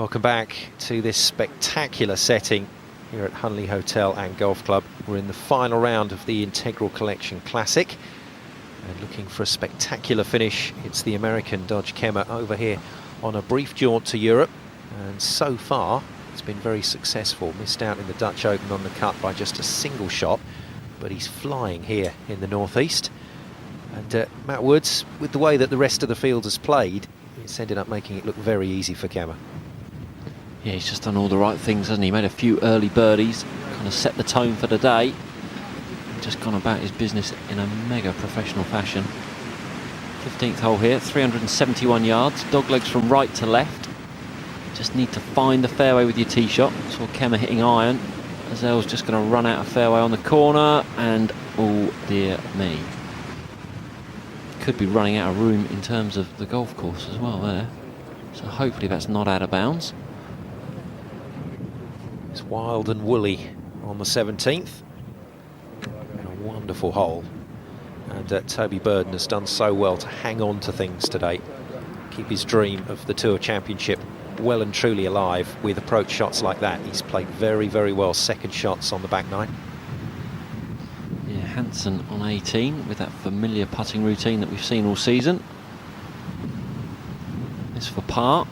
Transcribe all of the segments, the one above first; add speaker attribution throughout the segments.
Speaker 1: Welcome back to this spectacular setting here at Hunley Hotel and Golf Club. We're in the final round of the Integral Collection Classic and looking for a spectacular finish. It's the American Dodge Kemmer over here on a brief jaunt to Europe, and so far it's been very successful. Missed out in the Dutch Open on the cut by just a single shot, but he's flying here in the northeast. And Matt Woods, with the way that the rest of the field has played, it's ended up making it look very easy for Kemmer.
Speaker 2: Yeah, he's just done all the right things, hasn't he? Made a few early birdies, kind of set the tone for the day. Just gone about his business in a mega professional fashion. 15th hole here, 371 yards, doglegs from right to left. Just need to find the fairway with your tee shot. Saw Kemmer hitting iron. Azel's just going to run out of fairway on the corner, and oh dear me. Could be running out of room in terms of the golf course as well there. So hopefully that's not out of bounds.
Speaker 1: It's wild and woolly on the 17th. And a wonderful hole. And Toby Burden has done so well to hang on to things today. Keep his dream of the Tour Championship well and truly alive with approach shots like that. He's played very, very well. Second shots on the back nine.
Speaker 2: Yeah, Hansen on 18 with that familiar putting routine that we've seen all season. This for par.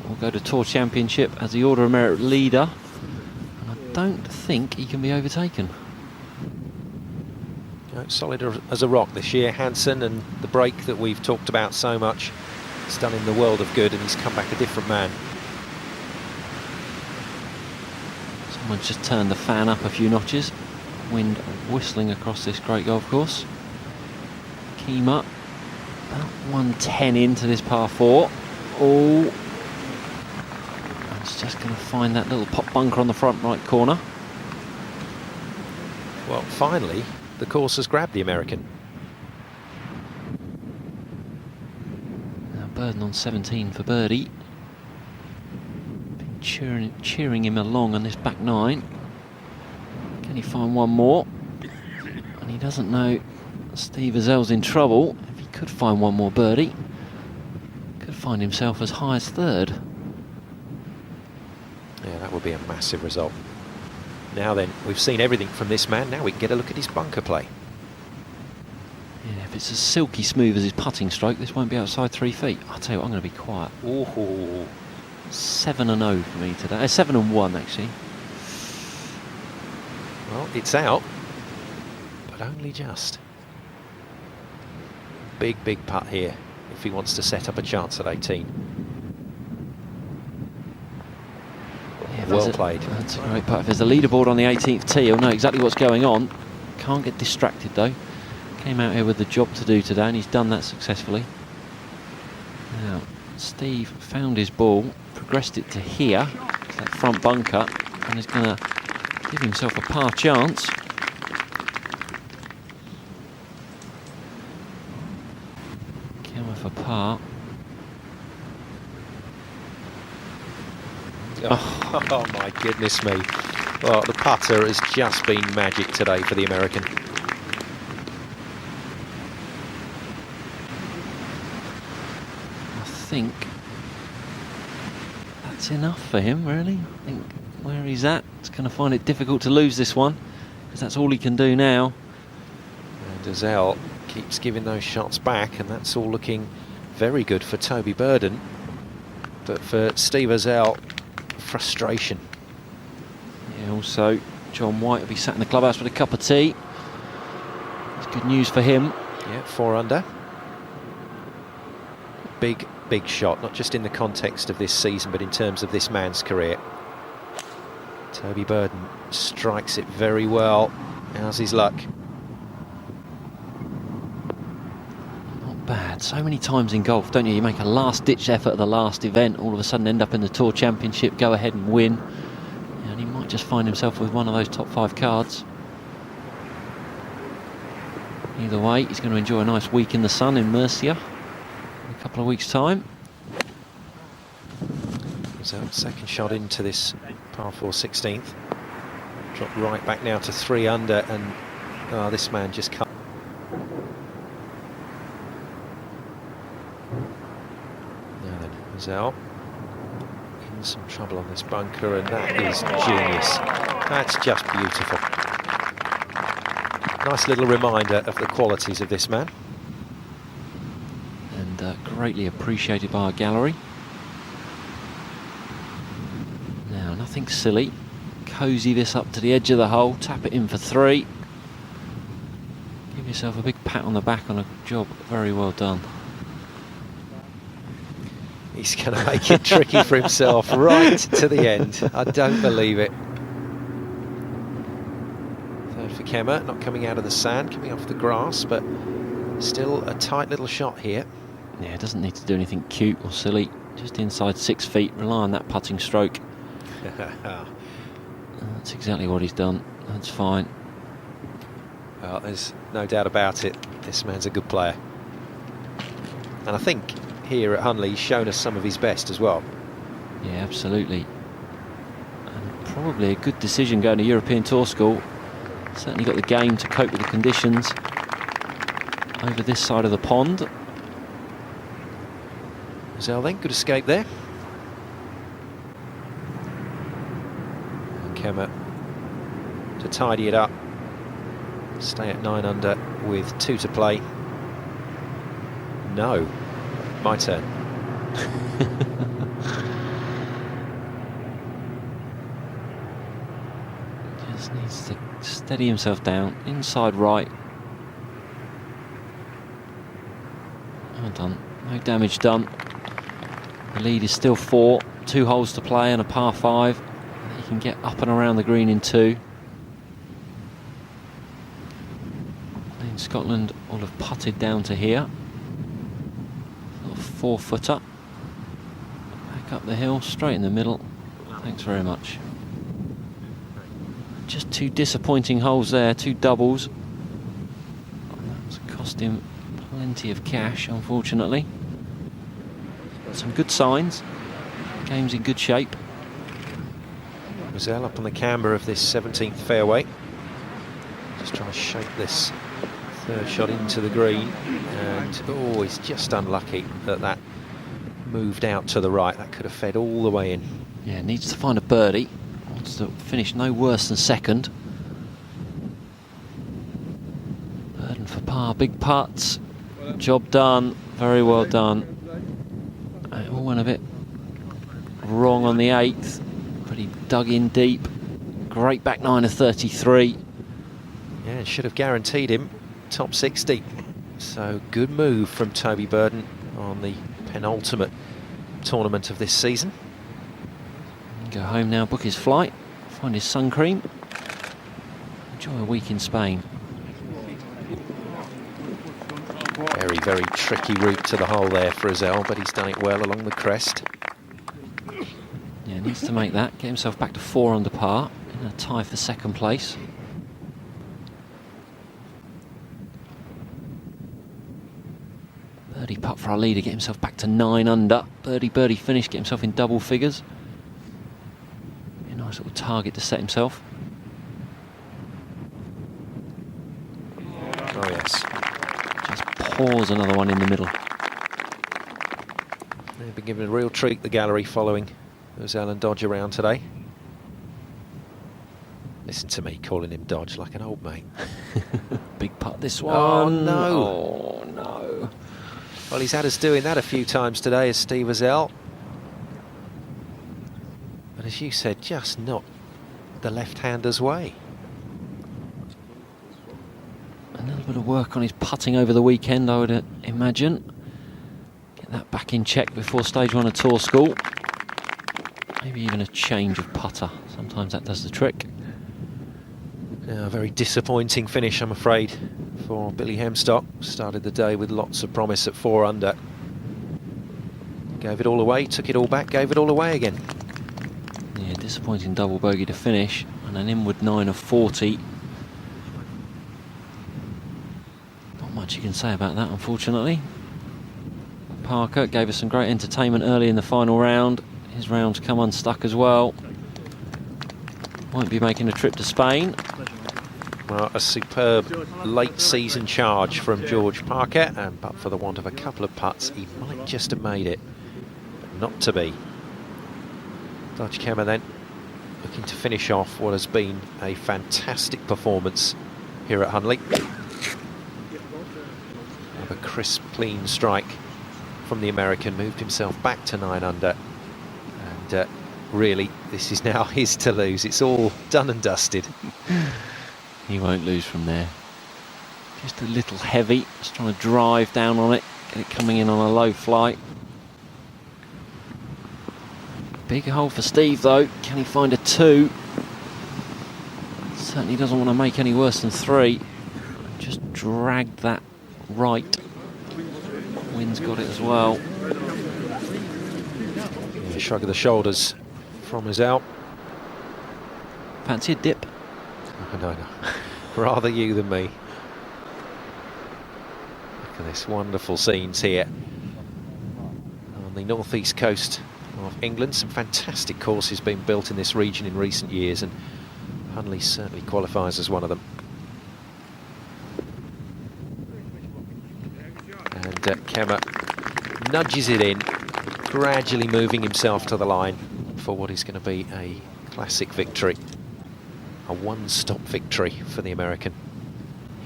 Speaker 2: We'll go to Tour Championship as the Order of Merit leader. Don't think he can be overtaken.
Speaker 1: Solid as a rock this year, Hansen, and the break that we've talked about so much, it's done him the world of good, and he's come back a different man.
Speaker 2: Someone's just turned the fan up a few notches. Wind whistling across this great golf course. Keema about 110 into this par 4. Oh, just going to find that little pop bunker on the front right corner.
Speaker 1: Well, finally, the course has grabbed the American.
Speaker 2: Now Burden on 17 for birdie. Been cheering him along on this back nine. Can he find one more? And he doesn't know Steve Azel's in trouble. If he could find one more birdie, could find himself as high as third.
Speaker 1: Yeah, that would be a massive result. Now then, we've seen everything from this man. Now we can get a look at his bunker play.
Speaker 2: Yeah, if it's as silky smooth as his putting stroke, this won't be outside 3 feet. I'll tell you what, I'm going to be quiet.
Speaker 1: Ooh.
Speaker 2: 7-0 for me today. 7-1 actually.
Speaker 1: Well, it's out, but only just. Big, big putt here if he wants to set up a chance at 18. Well played.
Speaker 2: That's a great putt. If there's a leaderboard on the 18th tee, he'll know exactly what's going on. Can't get distracted though. Came out here with the job to do today, and he's done that successfully. Now, Steve found his ball, progressed it to here, that front bunker, and is going to give himself a par chance. Kemmer for par.
Speaker 1: Oh my goodness me. Well, the putter has just been magic today for the American.
Speaker 2: I think that's enough for him, really. I think where he's at, he's going to find it difficult to lose this one, because that's all he can do now.
Speaker 1: And Azel keeps giving those shots back, and that's all looking very good for Toby Burden. But for Steve Azel, frustration.
Speaker 2: Yeah, also John White will be sat in the clubhouse with a cup of tea. It's good news for him.
Speaker 1: Yeah, 4 under. Big, big shot, not just in the context of this season, but in terms of this man's career. Toby Burden strikes it very well. How's his luck?
Speaker 2: Not bad. So many times in golf, don't you? You make a last-ditch effort at the last event, all of a sudden end up in the Tour Championship, go ahead and win. And he might just find himself with one of those top 5 cards. Either way, he's going to enjoy a nice week in the sun in Murcia in a couple of weeks' time.
Speaker 1: So second shot into this par 4 16th. Dropped right back now to 3 under, and this man just cut. Now then, Azel in some trouble on this bunker, and that is genius. That's just beautiful. Nice little reminder of the qualities of this man.
Speaker 2: And greatly appreciated by our gallery. Now, nothing silly. Cozy this up to the edge of the hole, tap it in for 3. Give yourself a big pat on the back on a job very well done.
Speaker 1: He's going to make it tricky for himself right to the end. I don't believe it. Third for Kemmer, not coming out of the sand, coming off the grass, but still a tight little shot here.
Speaker 2: Yeah, doesn't need to do anything cute or silly. Just inside 6 feet, rely on that putting stroke. That's exactly what he's done. That's fine.
Speaker 1: Well, there's no doubt about it. This man's a good player. And I think here at Hunley, he's shown us some of his best as well.
Speaker 2: Yeah, absolutely. And probably a good decision going to European Tour school. Certainly got the game to cope with the conditions over this side of the pond.
Speaker 1: Zell then, good escape there. And Kemmer to tidy it up. Stay at 9 under with 2 to play. No. My turn.
Speaker 2: Just needs to steady himself down. Inside right. Well done. No damage done. The lead is still 4. 2 holes to play and a par 5. He can get up and around the green in 2. In Scotland, will have putted down to here. 4-footer. Back up the hill, straight in the middle. Thanks very much. Just 2 disappointing holes there, 2 doubles. That's cost him plenty of cash, unfortunately. Some good signs. Game's in good shape.
Speaker 1: Zell up on the camber of this 17th fairway. Just trying to shape this third shot into the green, and oh, he's just unlucky that that moved out to the right. That could have fed all the way in.
Speaker 2: Yeah, needs to find a birdie. Wants to finish no worse than second. Burden for par, big putts. Job done, very well done. It all went a bit wrong on the 8th, but he dug in deep. Great back 9 of 33.
Speaker 1: Yeah, it should have guaranteed him top 60. So good move from Toby Burden on the penultimate tournament of this season.
Speaker 2: Go home now, book his flight, find his sun cream, enjoy a week in Spain.
Speaker 1: Very, very tricky route to the hole there for Zell, but he's done it well along the crest.
Speaker 2: Yeah, needs to make that, get himself back to 4 under par, in a tie for second place. Birdie putt for our leader, get himself back to 9 under. Birdie finish, get himself in double figures. Be a nice little target to set himself.
Speaker 1: Oh yes.
Speaker 2: Just pours another one in the middle.
Speaker 1: They've been given a real treat, the gallery, following Zell and Dodge around today. Listen to me calling him Dodge like an old mate.
Speaker 2: Big putt this one.
Speaker 1: Oh no.
Speaker 2: Oh no.
Speaker 1: Well, he's had us doing that a few times today as Steve Zell. But as you said, just not the left-hander's way.
Speaker 2: A little bit of work on his putting over the weekend, I would imagine. Get that back in check before stage 1 of tour school. Maybe even a change of putter. Sometimes that does the trick.
Speaker 1: A very disappointing finish, I'm afraid, for Billy Hemstock. Started the day with lots of promise at 4 under. Gave it all away, took it all back, gave it all away again.
Speaker 2: Yeah, disappointing double bogey to finish, and an inward 9 of 40. Not much you can say about that, unfortunately. Parker gave us some great entertainment early in the final round. His rounds come unstuck as well. Won't be making a trip to Spain.
Speaker 1: Well, a superb late season charge from George Parker, and but for the want of a couple of putts, he might just have made it. But not to be. Dodge Kemmer then looking to finish off what has been a fantastic performance here at Hunley. A crisp, clean strike from the American, moved himself back to 9 under, and really this is now his to lose. It's all done and dusted.
Speaker 2: He won't lose from there. Just a little heavy, just trying to drive down on it, get it coming in on a low flight. Big hole for Steve though. Can he find a 2? Certainly doesn't want to make any worse than 3. Just dragged that right. Wind's got it as well.
Speaker 1: Yeah, shrug of the shoulders from Özell.
Speaker 2: Fancy a dip?
Speaker 1: No. Rather you than me. Look at this wonderful scenes here on the northeast coast of England. Some fantastic courses being built in this region in recent years, and Hunley certainly qualifies as one of them. And Kemmer nudges it in, gradually moving himself to the line for what is going to be a classic victory. A one-stop victory for the American.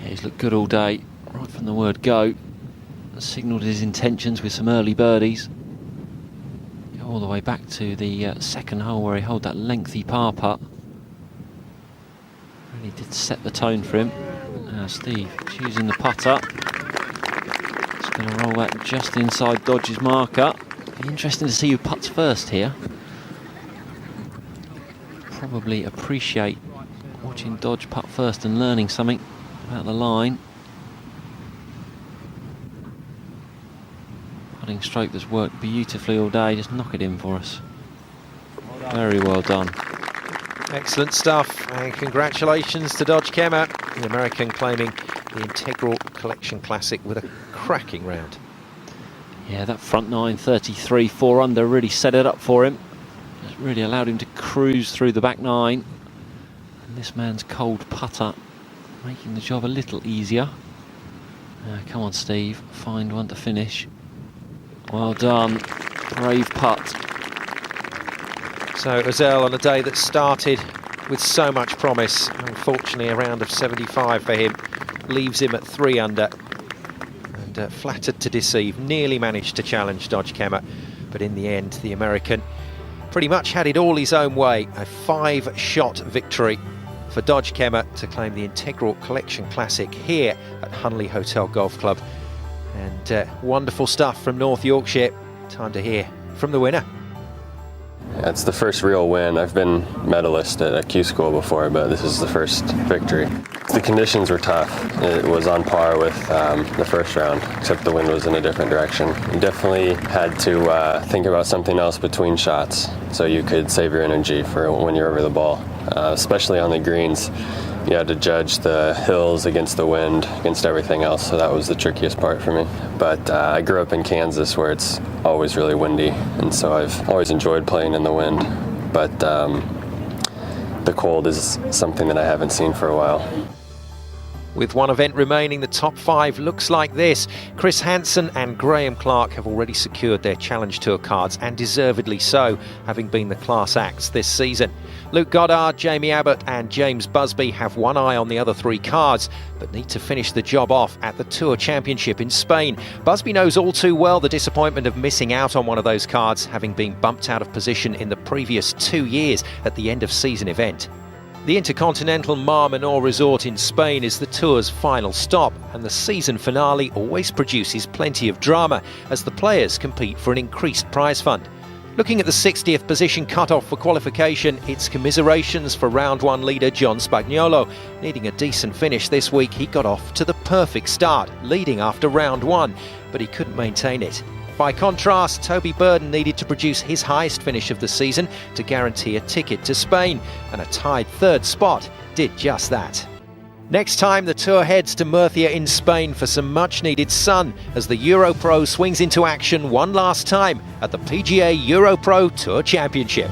Speaker 2: Yeah, he's looked good all day, right from the word go. Signalled his intentions with some early birdies. Go all the way back to the second hole where he held that lengthy par putt. Really did set the tone for him. Now Steve choosing the putter. Going to roll that just inside Dodge's marker. Be interesting to see who putts first here. Probably appreciate watching Dodge putt first and learning something about the line. Putting stroke that's worked beautifully all day. Just knock it in for us. Very well done.
Speaker 1: Excellent stuff, and congratulations to Dodge Kemmer, the American claiming the Integral Collection Classic with a cracking round.
Speaker 2: Yeah, that front 9, 33, 4 under really set it up for him. Just really allowed him to cruise through the back 9. And this man's cold putter making the job a little easier. Come on, Steve, find one to finish. Well done, brave putt.
Speaker 1: So Özell on a day that started with so much promise, unfortunately a round of 75 for him, leaves him at 3 under, and flattered to deceive, nearly managed to challenge Dodge Kemmer, but in the end the American pretty much had it all his own way. A 5-shot victory for Dodge Kemmer to claim the Integral Collection Classic here at Hunley Hotel Golf Club. And wonderful stuff from North Yorkshire. Time to hear from the winner.
Speaker 3: Yeah, it's the first real win. I've been medalist at a Q school before, but this is the first victory. The conditions were tough. It was on par with the first round, except the wind was in a different direction. You definitely had to think about something else between shots so you could save your energy for when you're over the ball, especially on the greens. You had to judge the hills against the wind, against everything else, so that was the trickiest part for me. But I grew up in Kansas where it's always really windy, and so I've always enjoyed playing in the wind. But the cold is something that I haven't seen for a while.
Speaker 1: With one event remaining, the top 5 looks like this. Chris Hansen and Graham Clark have already secured their Challenge Tour cards, and deservedly so, having been the class acts this season. Luke Goddard, Jamie Abbott and James Busby have one eye on the other 3 cards, but need to finish the job off at the Tour Championship in Spain. Busby knows all too well the disappointment of missing out on one of those cards, having been bumped out of position in the previous 2 years at the end of season event. The Intercontinental Mar Menor Resort in Spain is the Tour's final stop, and the season finale always produces plenty of drama as the players compete for an increased prize fund. Looking at the 60th position cut-off for qualification, it's commiserations for round 1 leader John Spagnuolo. Needing a decent finish this week, he got off to the perfect start, leading after round 1, but he couldn't maintain it. By contrast, Toby Burden needed to produce his highest finish of the season to guarantee a ticket to Spain, and a tied 3rd spot did just that. Next time, the Tour heads to Murcia in Spain for some much-needed sun as the Europro swings into action one last time at the PGA Europro Tour Championship.